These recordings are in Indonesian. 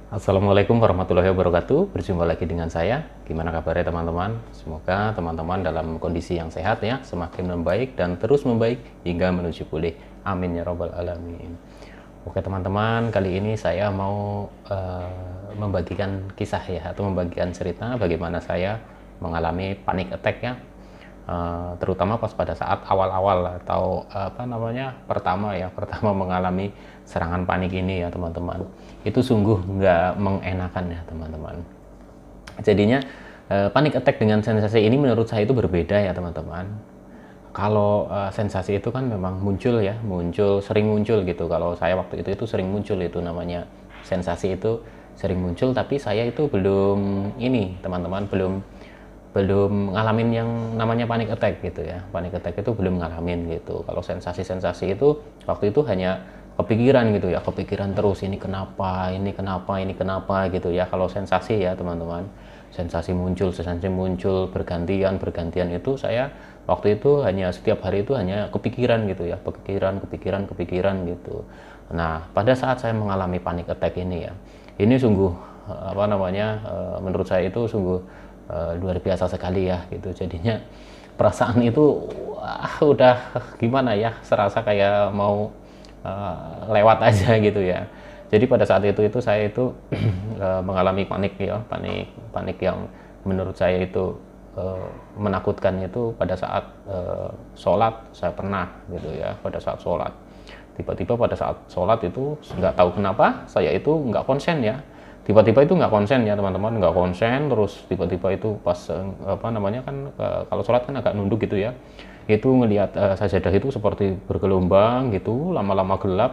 Assalamualaikum warahmatullahi wabarakatuh. Berjumpa lagi dengan saya. Gimana kabarnya teman-teman? Semoga teman-teman dalam kondisi yang sehat ya, semakin membaik dan terus membaik hingga menuju pulih. Amin ya robbal alamin. Oke teman-teman, kali ini saya mau membagikan kisah ya, atau membagikan cerita bagaimana saya mengalami panic attack ya. Terutama pas pada saat awal-awal atau pertama mengalami serangan panik ini ya teman-teman. Itu sungguh nggak mengenakan ya teman-teman. Jadinya panic attack dengan sensasi ini menurut saya itu berbeda ya teman-teman. Kalau sensasi itu kan memang muncul ya, sering muncul gitu. Kalau saya waktu itu sering muncul, itu namanya sensasi itu sering muncul, tapi saya itu belum ini teman-teman, belum ngalamin yang namanya panic attack gitu ya. Panic attack itu belum ngalamin gitu. Kalau sensasi-sensasi itu waktu itu hanya kepikiran gitu ya, kepikiran terus ini kenapa gitu ya. Kalau sensasi ya teman-teman, sensasi muncul bergantian itu saya waktu itu hanya setiap hari itu hanya kepikiran gitu ya, kepikiran gitu. Nah pada saat saya mengalami panic attack ini ya, ini sungguh menurut saya itu sungguh luar biasa sekali ya gitu. Jadinya perasaan itu udah gimana ya, serasa kayak mau lewat aja gitu ya. Jadi pada saat itu saya itu mengalami panik ya, panik yang menurut saya itu menakutkan. Itu pada saat sholat saya pernah gitu ya. Pada saat sholat tiba-tiba pada saat sholat itu nggak tahu kenapa saya itu nggak konsen ya. Tiba-tiba itu nggak konsen ya teman-teman, nggak konsen, terus tiba-tiba itu pas kalau sholat kan agak nunduk gitu ya, itu ngelihat sajadah itu seperti bergelombang gitu, lama-lama gelap,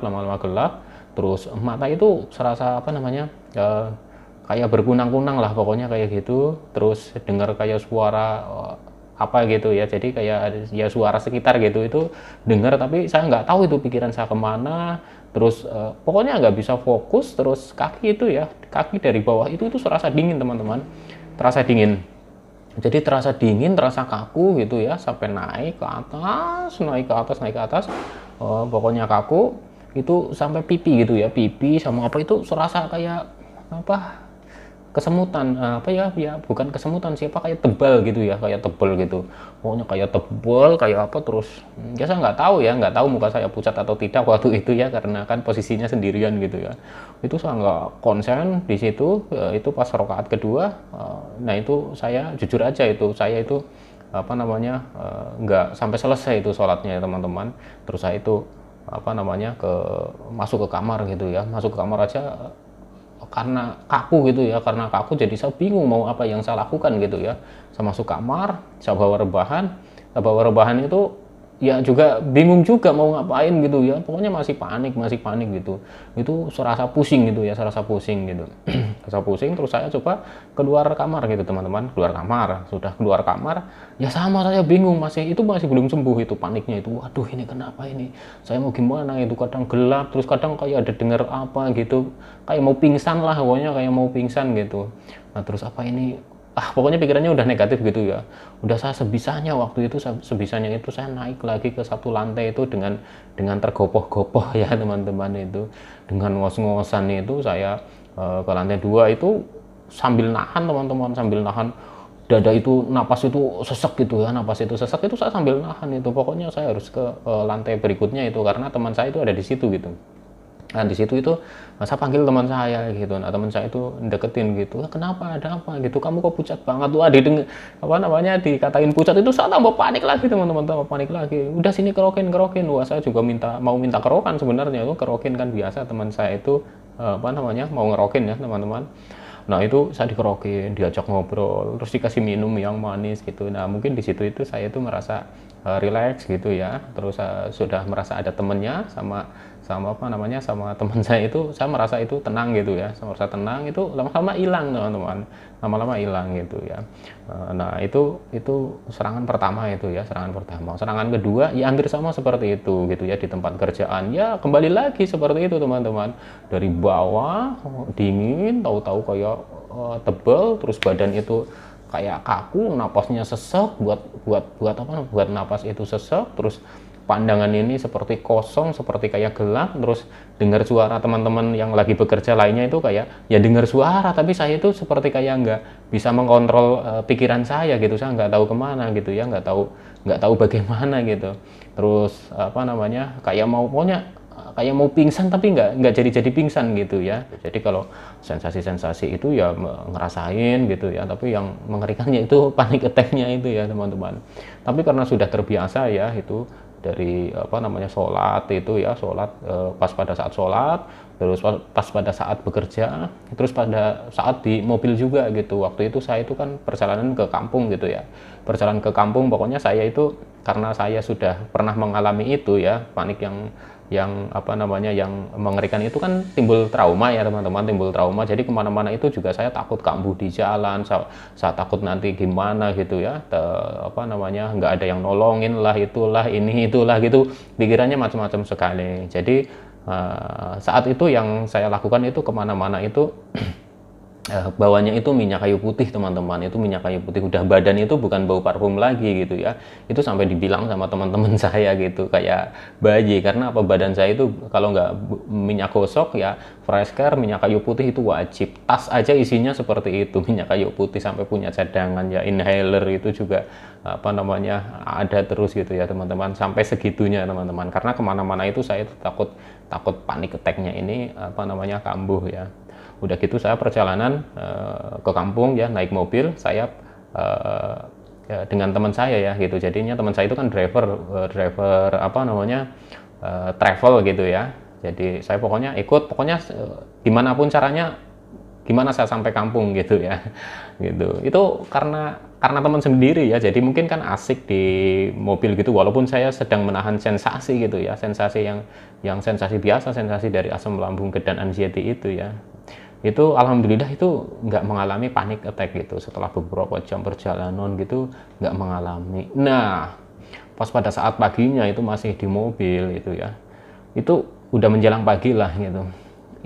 terus mata itu serasa kayak berkunang-kunang lah pokoknya kayak gitu. Terus dengar kayak suara apa gitu ya, jadi kayak ya suara sekitar gitu itu dengar, tapi saya nggak tahu itu pikiran saya kemana. Terus pokoknya nggak bisa fokus. Terus kaki itu ya, kaki dari bawah itu serasa dingin teman-teman, terasa dingin. Jadi terasa dingin, terasa kaku gitu ya, sampai naik ke atas, pokoknya kaku itu sampai pipi gitu ya, pipi sama apa itu serasa kayak apa, kesemutan, bukan kesemutan siapa, kayak tebal gitu ya, kayak tebal gitu, pokoknya kayak tebal kayak apa. Terus ya saya nggak tahu muka saya pucat atau tidak waktu itu ya, karena kan posisinya sendirian gitu ya. Itu saya nggak konsen di situ. Itu pas rakaat kedua. Nah itu saya jujur aja, itu saya itu nggak sampai selesai itu sholatnya ya teman-teman. Terus saya itu masuk ke kamar gitu ya, masuk ke kamar aja karena kaku gitu ya, karena kaku jadi saya bingung mau apa yang saya lakukan gitu ya. Saya masuk kamar, saya bawa rebahan itu ya juga bingung juga mau ngapain gitu ya, pokoknya masih panik gitu. Itu serasa pusing gitu ya, serasa pusing gitu. Serasa pusing. Terus saya coba keluar kamar gitu teman-teman, sudah keluar kamar ya sama saya bingung, masih belum sembuh itu paniknya itu. Waduh ini kenapa ini, saya mau gimana, itu kadang gelap, terus kadang kayak ada dengar apa gitu, kayak mau pingsan lah pokoknya, kayak mau pingsan gitu. Nah terus apa ini, pokoknya pikirannya udah negatif gitu ya. Udah saya sebisanya waktu itu, saya naik lagi ke satu lantai itu dengan tergopoh-gopoh ya teman-teman. Itu dengan ngos-ngosan itu saya ke lantai 2 itu sambil nahan teman-teman, sambil nahan dada itu, napas itu sesek gitu ya, itu saya sambil nahan itu. Pokoknya saya harus ke lantai berikutnya itu karena teman saya itu ada di situ gitu. Nah di situ itu saya panggil teman saya gitu. Nah teman saya itu deketin gitu, kenapa, ada apa gitu, kamu kok pucat banget tuh. Dikatain pucat itu saya tambah panik lagi teman-teman, tambah panik lagi. Udah sini kerokin. Wah saya juga mau minta kerokan sebenarnya, itu kerokin kan biasa teman saya itu mau ngerokin ya teman-teman. Nah itu saya dikerokin, diajak ngobrol, terus dikasih minum yang manis gitu. Nah mungkin di situ itu saya itu merasa relax gitu ya. Terus sudah merasa ada temennya, sama teman saya itu, saya merasa itu tenang gitu ya. Saya merasa tenang, itu lama-lama hilang teman-teman, lama-lama hilang gitu ya. Nah itu serangan pertama itu ya, serangan kedua ya hampir sama seperti itu gitu ya, di tempat kerjaan ya kembali lagi seperti itu teman-teman. Dari bawah dingin, tahu-tahu kayak tebel, terus badan itu kayak kaku, napasnya sesek, buat napas itu sesek. Terus pandangan ini seperti kosong, seperti kayak gelap, terus dengar suara teman-teman yang lagi bekerja lainnya itu kayak ya dengar suara, tapi saya itu seperti kayak nggak bisa mengontrol pikiran saya gitu, saya nggak tahu kemana gitu ya, nggak tahu bagaimana gitu. Terus apa namanya, kayak mau pokoknya kayak mau pingsan tapi nggak jadi pingsan gitu ya. Jadi kalau sensasi-sensasi itu ya ngerasain gitu ya, tapi yang mengerikannya itu panic attack-nya itu ya teman-teman. Tapi karena sudah terbiasa ya itu dari apa namanya sholat itu ya, sholat pas pada saat sholat, terus pas pada saat bekerja, terus pada saat di mobil juga gitu. Waktu itu saya itu kan perjalanan ke kampung gitu ya, perjalanan ke kampung, pokoknya saya itu karena saya sudah pernah mengalami itu ya, panik yang apa namanya yang mengerikan itu kan timbul trauma ya teman-teman, timbul trauma. Jadi kemana-mana itu juga saya takut kambuh di jalan, saya takut nanti gimana gitu ya, apa namanya nggak ada yang nolongin lah, itulah ini itulah gitu, pikirannya macam-macam sekali. Jadi saat itu yang saya lakukan itu kemana-mana itu bawanya itu minyak kayu putih teman-teman, itu minyak kayu putih, udah badan itu bukan bau parfum lagi gitu ya. Itu sampai dibilang sama teman-teman saya gitu kayak bayi, karena apa, badan saya itu kalau nggak minyak gosok ya fresh care minyak kayu putih itu wajib. Tas aja isinya seperti itu, minyak kayu putih, sampai punya cadangan ya, inhaler itu juga apa namanya ada terus gitu ya teman-teman, sampai segitunya teman-teman. Karena kemana-mana itu saya takut panik attack-nya ini apa namanya kambuh ya. Udah gitu saya perjalanan ke kampung ya, naik mobil saya ya, dengan teman saya ya gitu. Jadinya teman saya itu kan driver apa namanya travel gitu ya. Jadi saya pokoknya ikut, pokoknya gimana pun caranya, gimana saya sampai kampung gitu ya. Gitu. Itu karena teman sendiri ya. Jadi mungkin kan asik di mobil gitu, walaupun saya sedang menahan sensasi gitu ya, sensasi yang sensasi biasa, sensasi dari asam lambung dan anxiety itu ya. Itu alhamdulillah itu nggak mengalami panic attack gitu, setelah beberapa jam perjalanan gitu nggak mengalami. Nah pas pada saat paginya itu masih di mobil itu ya, itu udah menjelang pagi lah gitu,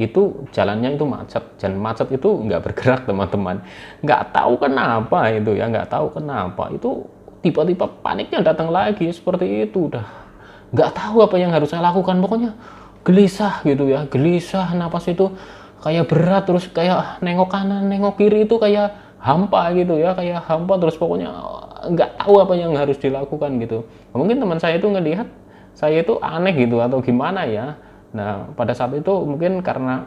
itu jalannya itu macet, dan macet itu nggak bergerak teman-teman, nggak tahu kenapa itu ya, nggak tahu kenapa itu tiba-tiba paniknya datang lagi seperti itu. Udah nggak tahu apa yang harus saya lakukan, pokoknya gelisah gitu ya, gelisah, napas itu kayak berat, terus kayak nengok kanan nengok kiri itu kayak hampa gitu ya, kayak hampa terus, pokoknya nggak tahu apa yang harus dilakukan gitu. Mungkin teman saya itu ngelihat saya itu aneh gitu atau gimana ya. Nah pada saat itu mungkin karena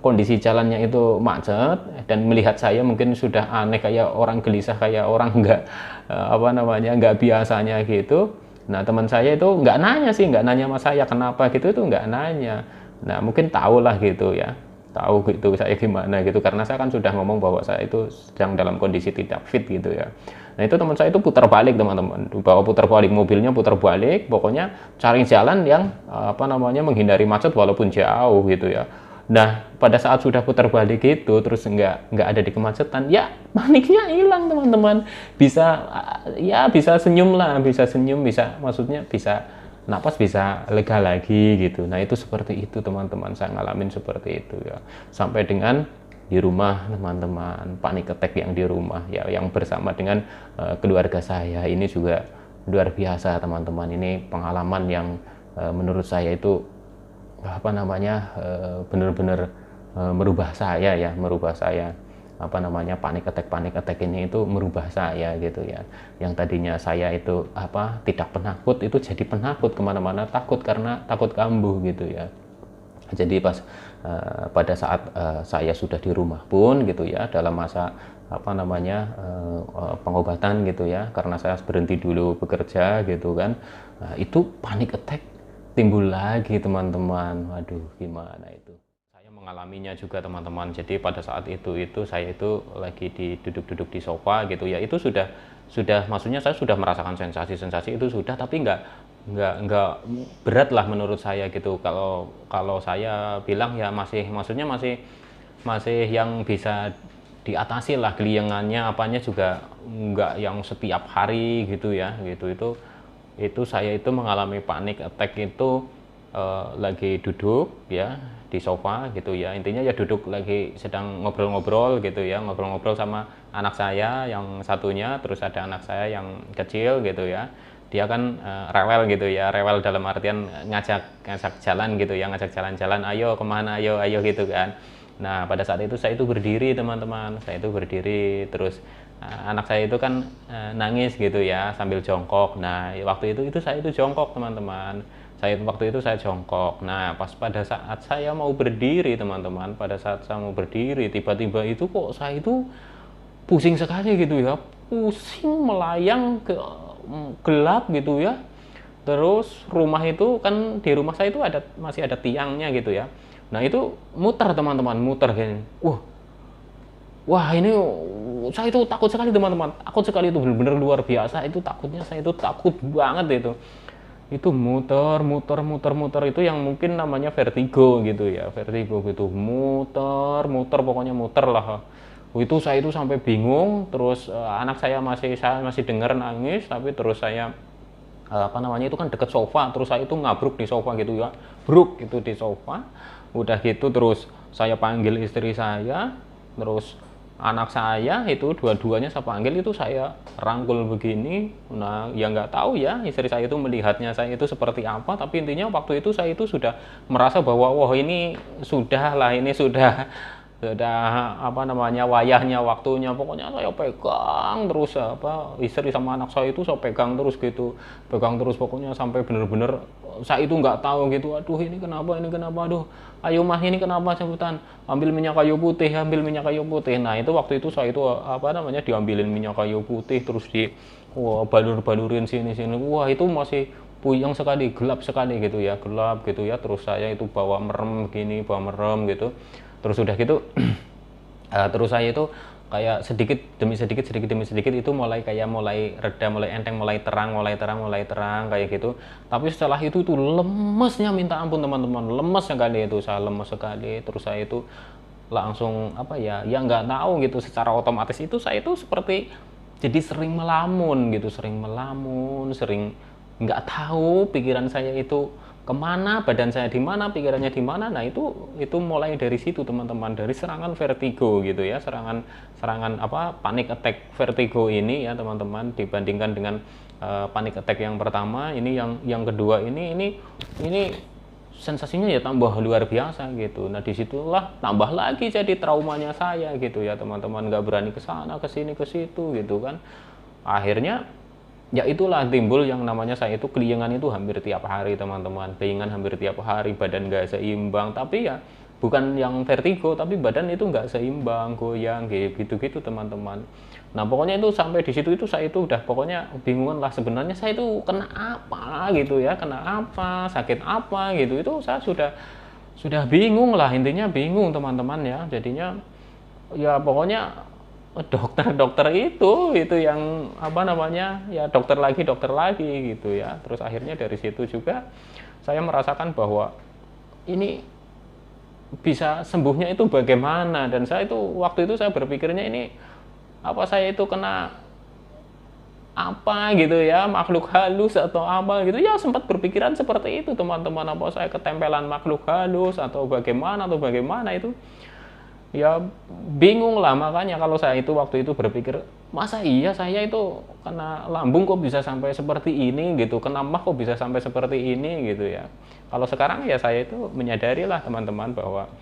kondisi jalannya itu macet, dan melihat saya mungkin sudah aneh, kayak orang gelisah, kayak orang nggak apa namanya nggak biasanya gitu. Nah teman saya itu nggak nanya sih, nggak nanya sama saya kenapa gitu, itu nggak nanya. Nah mungkin tahu lah gitu ya, tahu gitu saya gimana gitu, karena saya kan sudah ngomong bahwa saya itu sedang dalam kondisi tidak fit gitu ya. Nah itu teman saya itu putar balik teman-teman, bawa putar balik mobilnya, putar balik, pokoknya cari jalan yang apa namanya menghindari macet walaupun jauh gitu ya. Nah pada saat sudah putar balik itu, terus nggak ada di kemacetan ya, paniknya hilang teman-teman. Bisa ya bisa senyum lah, bisa senyum, bisa maksudnya bisa napas, bisa lega lagi gitu. Nah itu seperti itu teman-teman, saya ngalamin seperti itu ya, sampai dengan di rumah teman-teman, panik attack yang di rumah ya, yang bersama dengan keluarga saya ini juga luar biasa teman-teman. Ini pengalaman yang menurut saya itu apa namanya benar-benar merubah saya ya, merubah saya. Apa namanya panik attack ini itu merubah saya gitu ya, yang tadinya saya itu apa tidak penakut itu jadi penakut, kemana-mana takut karena takut kambuh gitu ya. Jadi pas pada saat saya sudah di rumah pun gitu ya, dalam masa apa namanya pengobatan gitu ya, karena saya berhenti dulu bekerja gitu kan, itu panik attack timbul lagi teman-teman. Waduh gimana itu, mengalaminya juga teman-teman. Jadi pada saat itu saya itu lagi duduk-duduk di sofa gitu ya, itu sudah maksudnya saya sudah merasakan sensasi itu sudah, tapi nggak berat lah menurut saya gitu. Kalau saya bilang ya maksudnya masih yang bisa diatasi lah, geliangannya apanya juga nggak yang setiap hari gitu ya gitu. Itu saya itu mengalami panik attack itu lagi duduk ya di sofa gitu ya, intinya ya duduk lagi sedang ngobrol-ngobrol gitu ya, ngobrol-ngobrol sama anak saya yang satunya, terus ada anak saya yang kecil gitu ya, dia kan rewel gitu ya, rewel dalam artian ngajak jalan gitu ya, ngajak jalan-jalan, ayo kemana, ayo gitu kan. Nah pada saat itu saya itu berdiri teman-teman, saya itu berdiri, terus anak saya itu kan nangis gitu ya sambil jongkok. Nah waktu itu saya itu jongkok teman-teman, waktu itu saya jongkok. Nah pas pada saat saya mau berdiri teman-teman, pada saat saya mau berdiri tiba-tiba itu kok saya itu pusing sekali gitu ya, pusing melayang ke gelap gitu ya. Terus rumah itu kan, di rumah saya itu masih ada tiangnya gitu ya. Nah itu muter teman-teman, muter gini. Wah ini saya itu takut sekali teman-teman, takut sekali, itu benar-benar luar biasa. Itu takutnya, saya itu takut banget itu muter itu yang mungkin namanya vertigo gitu ya, vertigo gitu, muter pokoknya muter lah. Itu saya itu sampai bingung. Terus anak saya masih dengar nangis, tapi terus saya apa namanya itu kan deket sofa, terus saya itu ngabruk di sofa gitu ya, bruk itu di sofa. Udah gitu terus saya panggil istri saya, terus anak saya itu dua-duanya saya panggil, itu saya rangkul begini. Nah ya nggak tahu ya istri saya itu melihatnya saya itu seperti apa, tapi intinya waktu itu saya itu sudah merasa bahwa wah ini sudah lah, ini sudah apa namanya wayahnya, waktunya. Pokoknya saya pegang terus, istri sama anak saya itu saya pegang terus gitu, pegang terus pokoknya sampai bener-bener saya itu nggak tahu gitu, aduh ini kenapa, aduh ayo mah ini kenapa, sebutan ambil minyak kayu putih, ambil minyak kayu putih. Nah itu waktu itu saya itu apa namanya diambilin minyak kayu putih, terus balur-balurin sini, wah itu masih puyeng sekali, gelap sekali gitu ya, gelap gitu ya. Terus saya itu bawa merem gitu. Terus udah gitu terus saya itu kayak sedikit demi sedikit itu mulai reda, mulai enteng, mulai terang kayak gitu. Tapi setelah itu lemesnya minta ampun teman-teman, lemes sekali itu, saya lemes sekali. Terus saya itu langsung apa ya nggak tahu gitu, secara otomatis itu saya itu seperti jadi sering melamun, sering nggak tahu pikiran saya itu kemana, badan saya di mana, pikirannya di mana. Nah itu mulai dari situ teman-teman, dari serangan vertigo gitu ya, serangan apa panic attack vertigo ini ya teman-teman, dibandingkan dengan panic attack yang pertama. Ini yang kedua ini sensasinya ya tambah luar biasa gitu. Nah disitulah tambah lagi jadi traumanya saya gitu ya teman-teman, nggak berani ke sana ke sini ke situ gitu kan. Akhirnya ya itulah timbul yang namanya saya itu keliengan itu hampir tiap hari teman-teman, keliengan hampir tiap hari, badan nggak seimbang. Tapi ya bukan yang vertigo, tapi badan itu nggak seimbang, goyang gitu teman-teman. Nah pokoknya itu sampai di situ itu saya itu udah pokoknya bingungan lah, sebenarnya saya itu kena apa gitu ya, sakit apa gitu. Itu saya sudah bingung lah, intinya bingung teman-teman ya. Jadinya ya pokoknya dokter itu yang apa namanya ya, dokter lagi gitu ya. Terus akhirnya dari situ juga saya merasakan bahwa ini bisa sembuhnya itu bagaimana. Dan saya itu waktu itu saya berpikirnya ini apa, saya itu kena apa gitu ya, makhluk halus atau apa gitu ya, sempat berpikiran seperti itu teman-teman, apa saya ketempelan makhluk halus atau bagaimana itu ya bingung lah. Makanya kalau saya itu waktu itu berpikir, masa iya saya itu kena lambung kok bisa sampai seperti ini gitu, kena mah kok bisa sampai seperti ini gitu ya. Kalau sekarang ya saya itu menyadari lah teman-teman bahwa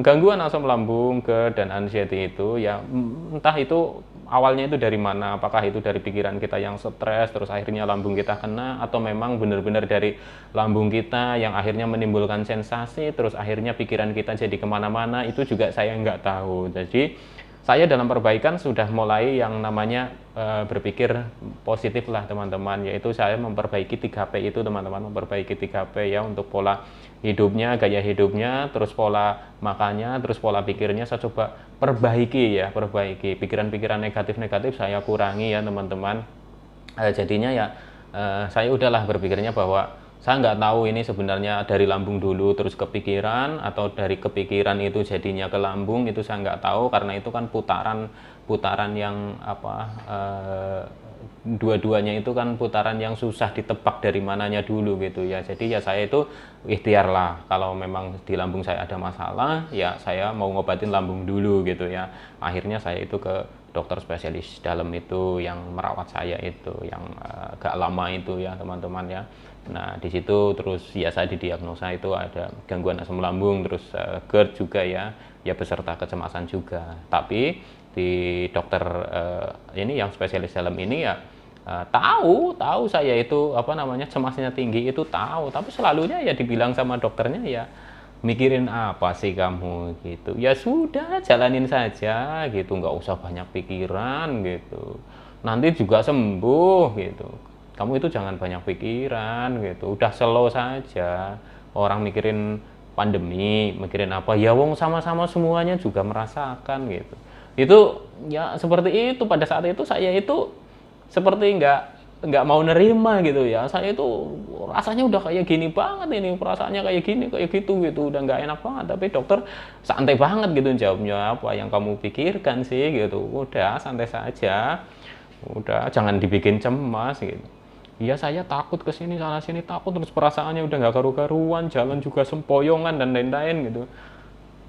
gangguan asam lambung, GERD dan anxiety itu ya entah itu awalnya itu dari mana, apakah itu dari pikiran kita yang stres terus akhirnya lambung kita kena, atau memang benar-benar dari lambung kita yang akhirnya menimbulkan sensasi terus akhirnya pikiran kita jadi kemana-mana. Itu juga saya nggak tahu. Jadi saya dalam perbaikan sudah mulai yang namanya berpikir positif lah teman-teman, yaitu saya memperbaiki 3P itu teman-teman, memperbaiki 3P ya, untuk pola hidupnya, gaya hidupnya, terus pola makannya, terus pola pikirnya saya coba perbaiki pikiran-pikiran negatif saya kurangi ya teman-teman. Jadinya ya saya udahlah berpikirnya bahwa saya nggak tahu ini sebenarnya dari lambung dulu terus kepikiran, atau dari kepikiran itu jadinya ke lambung, itu saya nggak tahu, karena itu kan putaran yang apa dua-duanya itu kan putaran yang susah ditebak dari mananya dulu gitu ya. Jadi ya saya itu ikhtiar lah, kalau memang di lambung saya ada masalah ya saya mau ngobatin lambung dulu gitu ya. Akhirnya saya itu ke dokter spesialis dalam itu yang merawat saya itu, yang agak lama itu ya teman-teman ya. Nah di situ terus ya saya didiagnosa itu ada gangguan asam lambung, terus GERD juga ya, ya beserta kecemasan juga. Tapi di dokter ini yang spesialis dalam ini ya tahu saya itu apa namanya cemasnya tinggi itu tahu, tapi selalunya ya dibilang sama dokternya ya mikirin apa sih kamu gitu, ya sudah jalanin saja gitu, nggak usah banyak pikiran gitu, nanti juga sembuh gitu, kamu itu jangan banyak pikiran gitu, udah slow saja. Orang mikirin pandemi, mikirin apa ya, wong sama-sama semuanya juga merasakan gitu. Itu ya seperti itu. Pada saat itu saya itu seperti nggak mau nerima gitu ya, saya itu rasanya udah kayak gini banget, ini perasaannya kayak gini kayak gitu udah nggak enak banget, tapi dokter santai banget gitu jawabnya, apa yang kamu pikirkan sih gitu, udah santai saja, udah jangan dibikin cemas gitu. Iya saya takut kesini sana sini takut, terus perasaannya udah nggak karu-karuan, jalan juga sempoyongan dan lain-lain gitu.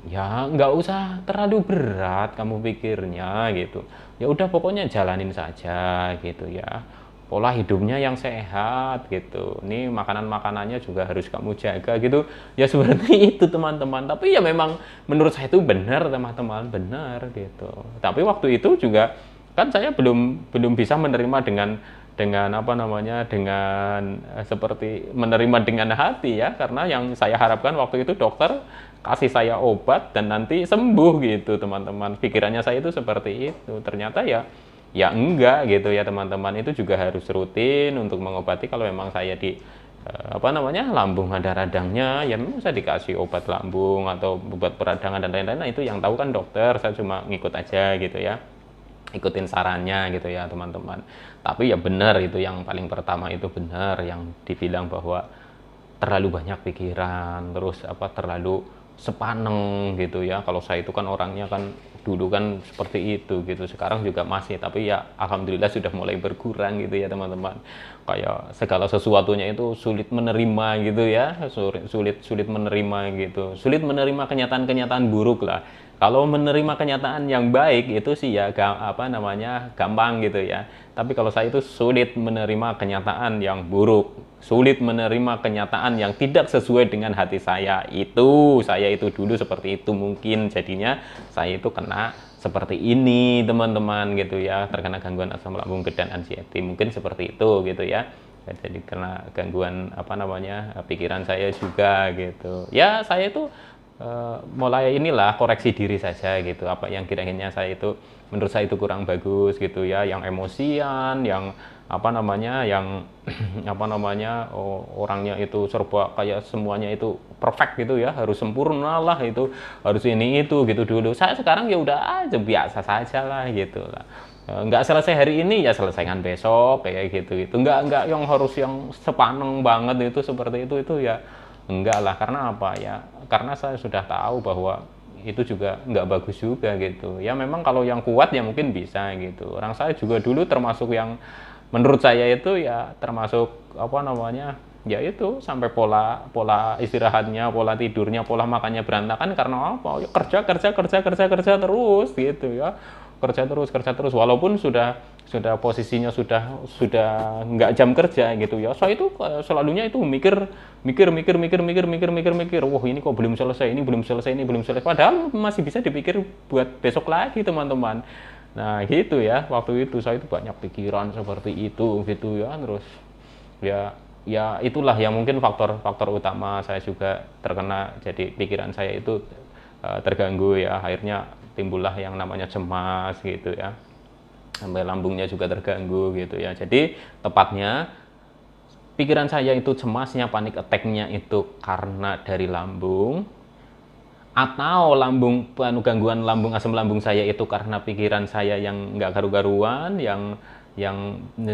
Ya nggak usah terlalu berat kamu pikirnya gitu, ya udah pokoknya jalanin saja gitu ya, pola hidupnya yang sehat gitu, ini makanan-makanannya juga harus kamu jaga gitu ya, seperti itu teman-teman. Tapi ya memang menurut saya itu benar teman-teman, benar gitu. Tapi waktu itu juga kan saya belum bisa menerima dengan apa namanya, dengan seperti menerima dengan hati ya, karena yang saya harapkan waktu itu dokter kasih saya obat dan nanti sembuh gitu teman-teman, pikirannya saya itu seperti itu. Ternyata ya enggak gitu ya teman-teman, itu juga harus rutin untuk mengobati. Kalau memang saya di apa namanya lambung ada radangnya, ya memang saya dikasih obat lambung atau obat peradangan dan lain-lain. Nah itu yang tahu kan dokter, saya cuma ngikut aja gitu ya, ikutin sarannya gitu ya teman-teman. Tapi ya benar itu yang paling pertama, itu benar yang dibilang bahwa terlalu banyak pikiran, terus apa terlalu sepaneng gitu ya. Kalau saya itu kan orangnya kan dulu kan seperti itu gitu, sekarang juga masih, tapi ya alhamdulillah sudah mulai berkurang gitu ya teman-teman. Kayak segala sesuatunya itu sulit menerima gitu ya, sulit menerima gitu, sulit menerima kenyataan-kenyataan buruk lah. Kalau menerima kenyataan yang baik itu sih ya apa namanya gampang gitu ya. Tapi kalau saya itu sulit menerima kenyataan yang buruk, sulit menerima kenyataan yang tidak sesuai dengan hati saya. Saya itu dulu seperti itu, mungkin jadinya saya itu kena seperti ini teman-teman gitu ya, terkena gangguan asam lambung, GERD dan anxiety, mungkin seperti itu gitu ya. Jadi kena gangguan apa namanya pikiran saya juga gitu ya. Saya itu mulai inilah koreksi diri saja gitu, apa yang kira-kiranya saya itu menurut saya itu kurang bagus gitu ya, yang emosian, yang apa namanya, yang apa namanya orangnya itu serba kayak semuanya itu perfect gitu ya, harus sempurna lah, itu harus ini itu gitu. Dulu saya, sekarang ya udah aja biasa saja lah gitu lah, nggak selesai hari ini ya selesaikan besok kayak gitu nggak yang harus yang sepaneng banget itu seperti itu ya enggak lah. Karena apa ya, karena saya sudah tahu bahwa itu juga nggak bagus juga gitu ya. Memang kalau yang kuat ya mungkin bisa gitu. Orang saya juga dulu termasuk yang menurut saya itu ya termasuk apa namanya ya itu sampai pola istirahatnya, pola tidurnya, pola makannya berantakan karena apa ya, kerja terus gitu ya, kerja terus walaupun sudah posisinya sudah nggak jam kerja gitu ya. Saya itu selalunya itu mikir, wah ini kok belum selesai, ini belum selesai, padahal masih bisa dipikir buat besok lagi teman-teman. Nah gitu ya, waktu itu saya itu banyak pikiran seperti itu gitu ya. Terus ya itulah yang mungkin faktor utama saya juga terkena, jadi pikiran saya itu terganggu ya, akhirnya timbullah yang namanya cemas gitu ya, sampai lambungnya juga terganggu gitu ya. Jadi tepatnya pikiran saya itu cemasnya, panik attack-nya itu karena dari lambung, atau gangguan lambung, asam lambung saya itu karena pikiran saya yang nggak karu-karuan, yang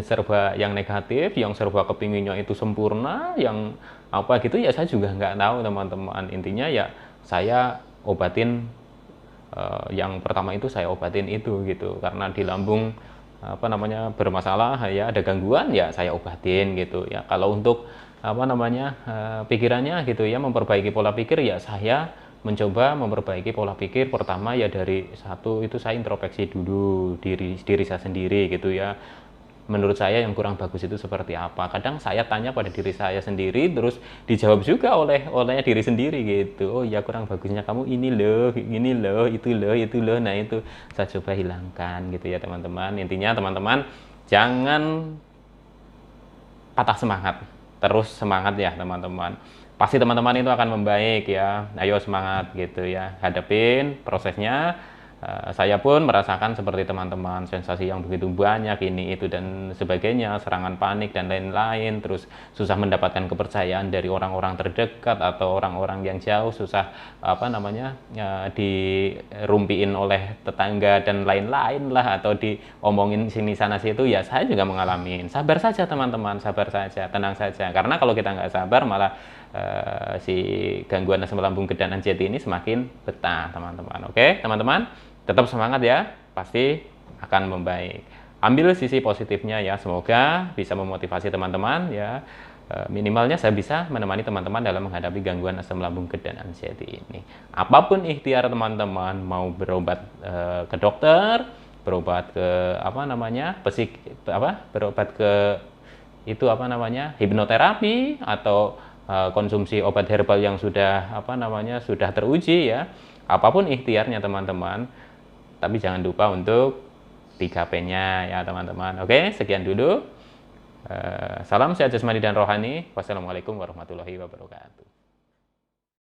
serba yang negatif, yang serba kepinginnya itu sempurna, yang apa gitu ya, saya juga nggak tahu teman-teman. Intinya ya saya obatin yang pertama itu saya obatin itu gitu, karena di lambung apa namanya bermasalah ya, ada gangguan ya saya obatin gitu ya. Kalau untuk apa namanya pikirannya gitu ya, memperbaiki pola pikir ya saya mencoba memperbaiki pola pikir. Pertama ya dari satu itu saya introspeksi dulu diri saya sendiri gitu ya. Menurut saya yang kurang bagus itu seperti apa. Kadang saya tanya pada diri saya sendiri, terus dijawab juga olehnya diri sendiri gitu. Oh ya, kurang bagusnya kamu ini loh, itu loh, itu loh. Nah itu saya coba hilangkan gitu ya teman-teman. Intinya teman-teman jangan patah semangat, terus semangat ya teman-teman. Pasti teman-teman itu akan membaik ya. Ayo semangat gitu ya, hadapin prosesnya. Saya pun merasakan seperti teman-teman, sensasi yang begitu banyak ini itu dan sebagainya, serangan panik dan lain-lain, terus susah mendapatkan kepercayaan dari orang-orang terdekat atau orang-orang yang jauh, susah apa namanya dirumpiin oleh tetangga dan lain-lain lah, atau diomongin sini sana situ. Ya saya juga mengalami. Sabar saja teman-teman, sabar saja, tenang saja, karena kalau kita nggak sabar malah si gangguan asam lambung dan anxiety ini semakin betah teman-teman. Oke teman-teman, tetap semangat ya, pasti akan membaik. Ambil sisi positifnya ya, semoga bisa memotivasi teman-teman ya. Minimalnya saya bisa menemani teman-teman dalam menghadapi gangguan asam lambung dan anxiety ini. Apapun ikhtiar teman-teman, mau berobat ke dokter, berobat ke apa namanya berobat ke itu apa namanya hipnoterapi, atau konsumsi obat herbal yang sudah sudah teruji ya. Apapun ikhtiarnya teman-teman, tapi jangan lupa untuk 3P-nya ya teman-teman. Oke, sekian dulu. Salam sehat jasmani dan rohani. Wassalamualaikum warahmatullahi wabarakatuh.